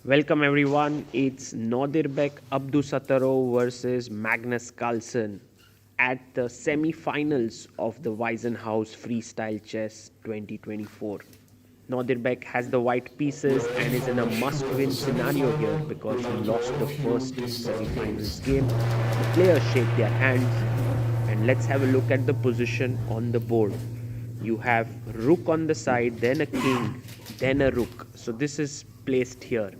Welcome everyone, it's Nodirbek Abdusattorov versus Magnus Carlsen at the semi-finals of the Wiesenhaus Freestyle Chess 2024. Nodirbek has the white pieces and is in a must-win scenario here because he lost the first semi-finals game. The players shake their hands and let's have a look at the position on the board. You have rook on the side, then a king, then a rook. So this is placed here.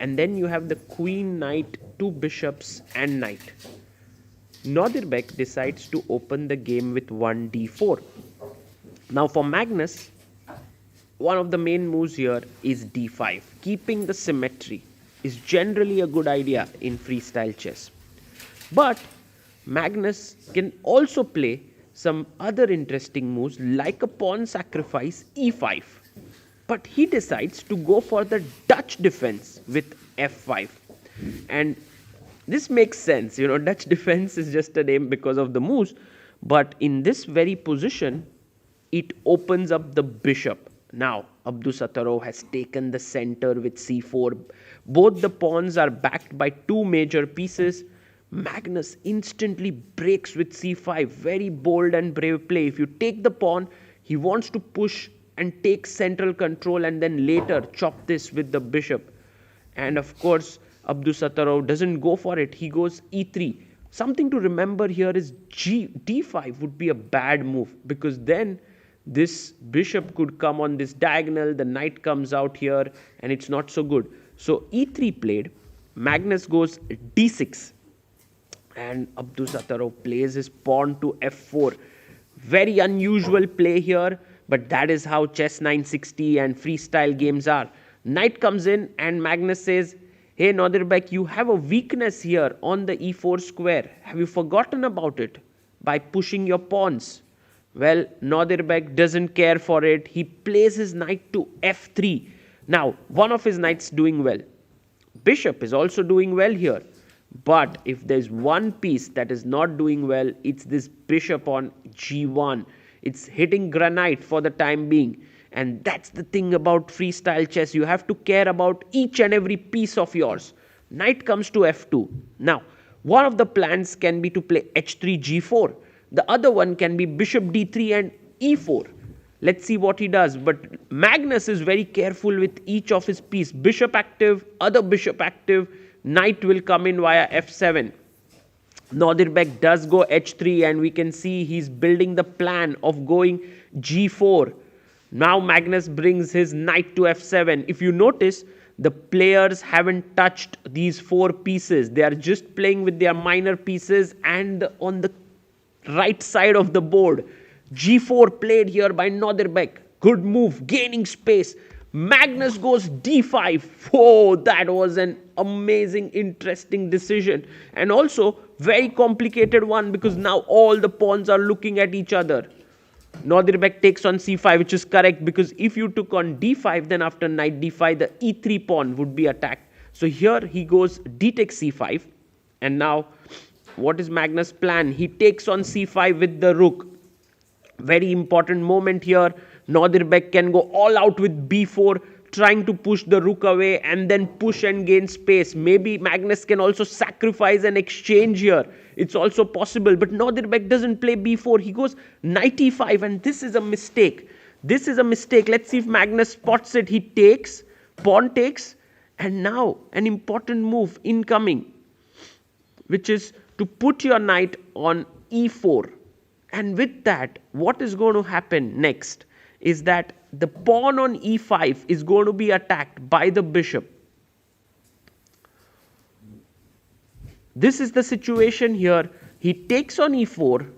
And then you have the queen, knight, two bishops and knight. Nodirbek decides to open the game with 1d4. Now for Magnus, one of the main moves here is d5. Keeping the symmetry is generally a good idea in freestyle chess. But Magnus can also play some other interesting moves like a pawn sacrifice e5. But he decides to go for the Dutch defense with f5. And this makes sense. Dutch defense is just a name because of the moves. But in this very position, it opens up the bishop. Now, Abdusattorov has taken the center with c4. Both the pawns are backed by two major pieces. Magnus instantly breaks with c5. Very bold and brave play. If you take the pawn, he wants to push and take central control and then later chop this with the bishop. And of course, Abdusattorov doesn't go for it. He goes e3. Something to remember here is d5 would be a bad move because then this bishop could come on this diagonal, the knight comes out here and it's not so good. So e3 played, Magnus goes d6 and Abdusattorov plays his pawn to f4. Very unusual play here. But that is how Chess 960 and freestyle games are. Knight comes in and Magnus says, hey Nodirbek, you have a weakness here on the e4 square. Have you forgotten about it by pushing your pawns? Well, Nodirbek doesn't care for it. He plays his knight to f3. Now, one of his knights doing well. Bishop is also doing well here. But if there's one piece that is not doing well, it's this bishop on g1. It's hitting granite for the time being. And that's the thing about freestyle chess. You have to care about each and every piece of yours. Knight comes to f2. Now, one of the plans can be to play h3, g4. The other one can be bishop d3 and e4. Let's see what he does. But Magnus is very careful with each of his pieces. Bishop active, other bishop active. Knight will come in via f7. Nodirbek does go h3 and we can see he's building the plan of going g4. Now Magnus brings his knight to f7. If you notice, the players haven't touched these four pieces. They are just playing with their minor pieces and on the right side of the board. g4 played here by Nodirbek. Good move, gaining space. Magnus goes d5. Whoa, that was an amazing, interesting decision. And also, very complicated one because now all the pawns are looking at each other. Nodirbek takes on c5, which is correct because if you took on d5, then after knight d5, the e3 pawn would be attacked. So here he goes d takes c5. And now, what is Magnus' plan? He takes on c5 with the rook. Very important moment here. Nodirbek can go all out with b4, trying to push the rook away and then push and gain space. Maybe Magnus can also sacrifice an exchange here. It's also possible. But Nodirbek doesn't play b4. He goes knight e5 and this is a mistake. This is a mistake. Let's see if Magnus spots it. He takes, pawn takes, and now an important move incoming, which is to put your knight on e4. And with that, what is going to happen next is that the pawn on e5 is going to be attacked by the bishop. This is the situation here. He takes on e4.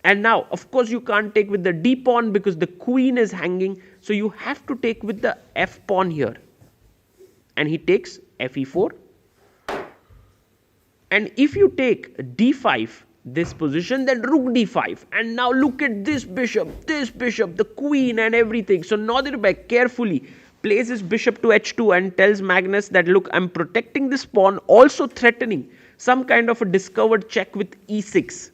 And now, of course, you can't take with the d pawn because the queen is hanging. So you have to take with the f pawn here. And he takes fe4. And if you take d5, this position, then rook d5. And now look at this bishop, the queen and everything. So Nodirbek carefully plays his bishop to h2 and tells Magnus that, look, I'm protecting this pawn, also threatening some kind of a discovered check with e6.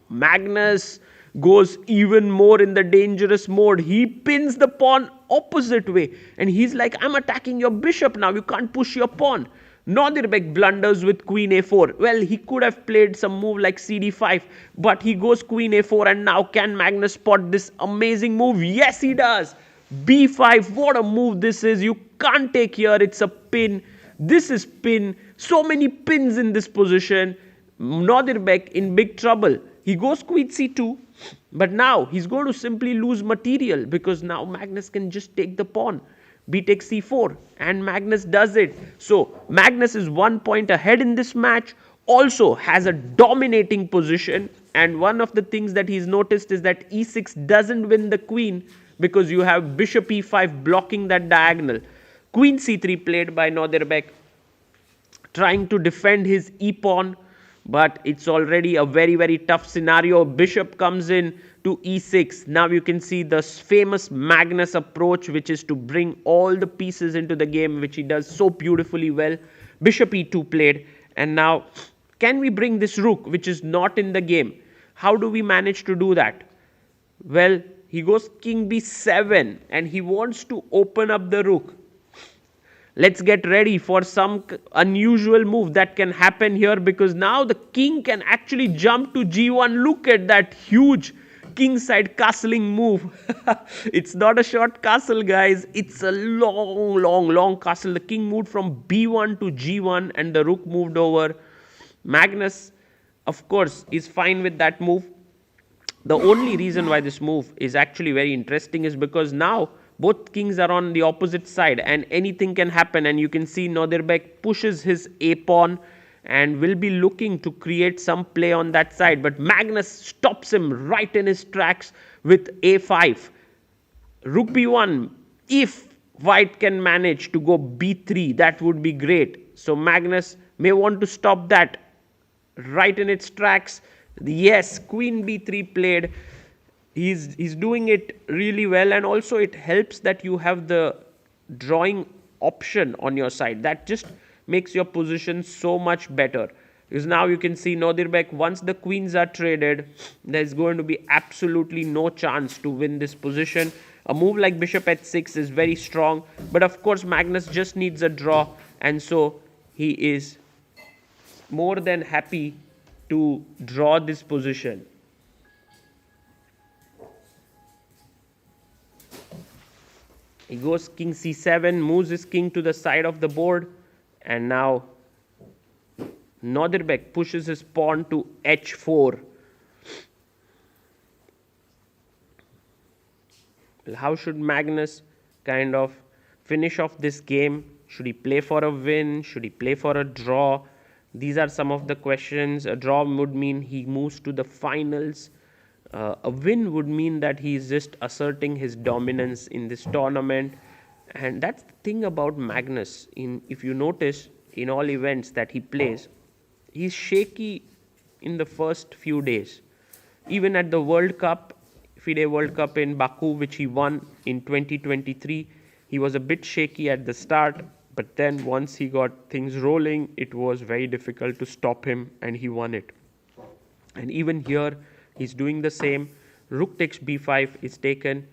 Magnus goes even more in the dangerous mode. He pins the pawn opposite way, and he's like, I'm attacking your bishop now, you can't push your pawn. Nodirbek blunders with queen a4. Well, he could have played some move like cd5, but he goes queen a4, and now can Magnus spot this amazing move? Yes, he does. b5, what a move this is. You can't take here, it's a pin. This is pin. So many pins in this position. Nodirbek in big trouble. He goes queen c2, but now he's going to simply lose material because now Magnus can just take the pawn. B takes c4, and Magnus does it. So Magnus is 1 point ahead in this match, also has a dominating position, and one of the things that he's noticed is that e6 doesn't win the queen because you have bishop e5 blocking that diagonal. Queen c3 played by Nodirbek, trying to defend his e-pawn, but it's already a very, very tough scenario. Bishop comes in to e6. Now you can see the famous Magnus approach, which is to bring all the pieces into the game, which he does so beautifully well. Bishop e2 played, and now can we bring this rook, which is not in the game? How do we manage to do that? Well, he goes king b7, and he wants to open up the rook. Let's get ready for some unusual move that can happen here, because now the king can actually jump to g1. Look at that huge kingside castling move. It's not a short castle, guys. It's a long castle. The king moved from b1 to g1 and the rook moved over. Magnus, of course, is fine with that move. The only reason why this move is actually very interesting is because now both kings are on the opposite side and anything can happen, and you can see Nodirbek pushes his a-pawn and will be looking to create some play on that side, but Magnus stops him right in his tracks with a5. Rook b1. If white can manage to go b3, that would be great. So Magnus may want to stop that right in its tracks. Yes, queen b3 played. He's doing it really well, and also it helps that you have the drawing option on your side. That just makes your position so much better, because now you can see Nodirbek, once the queens are traded, there's going to be absolutely no chance to win this position. A move like bishop h6 is very strong, but of course Magnus just needs a draw, and so he is more than happy to draw this position. He goes king c7, moves his king to the side of the board, and now Nodirbek pushes his pawn to h4. Well, how should Magnus kind of finish off this game? Should he play for a win? Should he play for a draw? These are some of the questions. A draw would mean he moves to the finals. A win would mean that he is just asserting his dominance in this tournament. And that's the thing about Magnus. If you notice, in all events that he plays, he's shaky in the first few days. Even at the World Cup, FIDE World Cup in Baku, which he won in 2023, he was a bit shaky at the start. But then once he got things rolling, it was very difficult to stop him, and he won it. And even here, he's doing the same. Rook takes b5 is taken,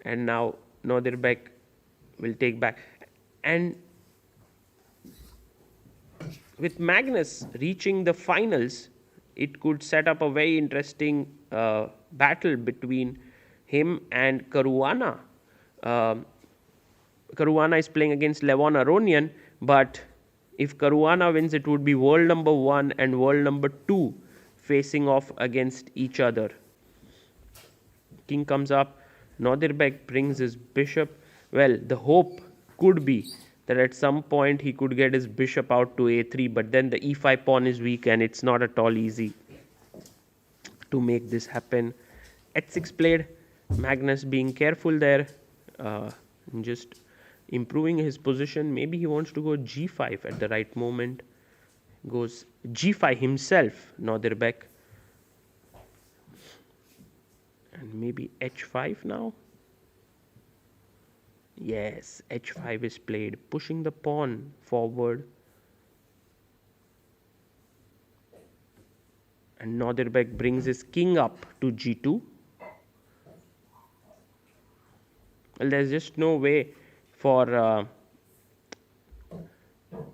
and now Nodirbek will take back. And with Magnus reaching the finals, it could set up a very interesting battle between him and Caruana. Caruana is playing against Levon Aronian, but if Caruana wins, it would be world number 1 and world number 2 facing off against each other. King comes up, Nodirbek brings his bishop. Well, the hope could be that at some point he could get his bishop out to a3, but then the e5 pawn is weak and it's not at all easy to make this happen. h6 played, Magnus being careful there, just improving his position. Maybe he wants to go g5 at the right moment. Goes g5 himself, Nodirbek. And maybe h5 now. Yes, h5 is played, pushing the pawn forward. And Nodirbek brings his king up to g2. Well, there's just no way for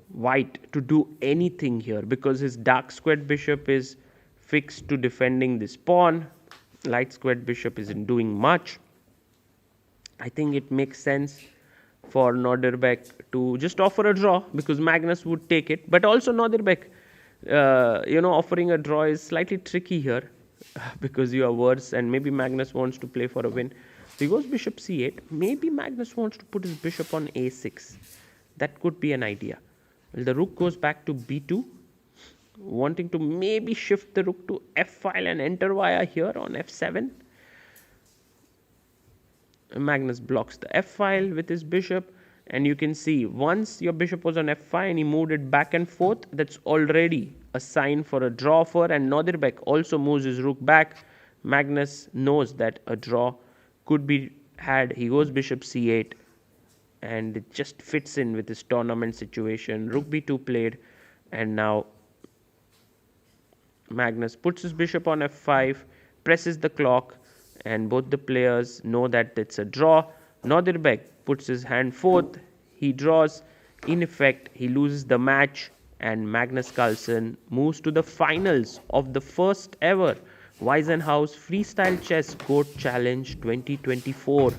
white to do anything here because his dark squared bishop is fixed to defending this pawn. Light squared bishop isn't doing much. I think it makes sense for Nodirbek to just offer a draw because Magnus would take it. But also Nodirbek, offering a draw is slightly tricky here because you are worse and maybe Magnus wants to play for a win. So he goes bishop c8. Maybe Magnus wants to put his bishop on a6. That could be an idea. Well, the rook goes back to b2, wanting to maybe shift the rook to f file and enter via here on f7. Magnus blocks the f file with his bishop, and you can see once your bishop was on f5 and he moved it back and forth, that's already a sign for a draw for, and Nodirbek also moves his rook back. Magnus knows that a draw could be had. He goes bishop c8 and it just fits in with his tournament situation. Rook b2 played, and now Magnus puts his bishop on f5, presses the clock, and both the players know that it's a draw. Nodirbek puts his hand forth, he draws. In effect, he loses the match, and Magnus Carlsen moves to the finals of the first ever Weissenhaus Freestyle Chess Goat Challenge 2024.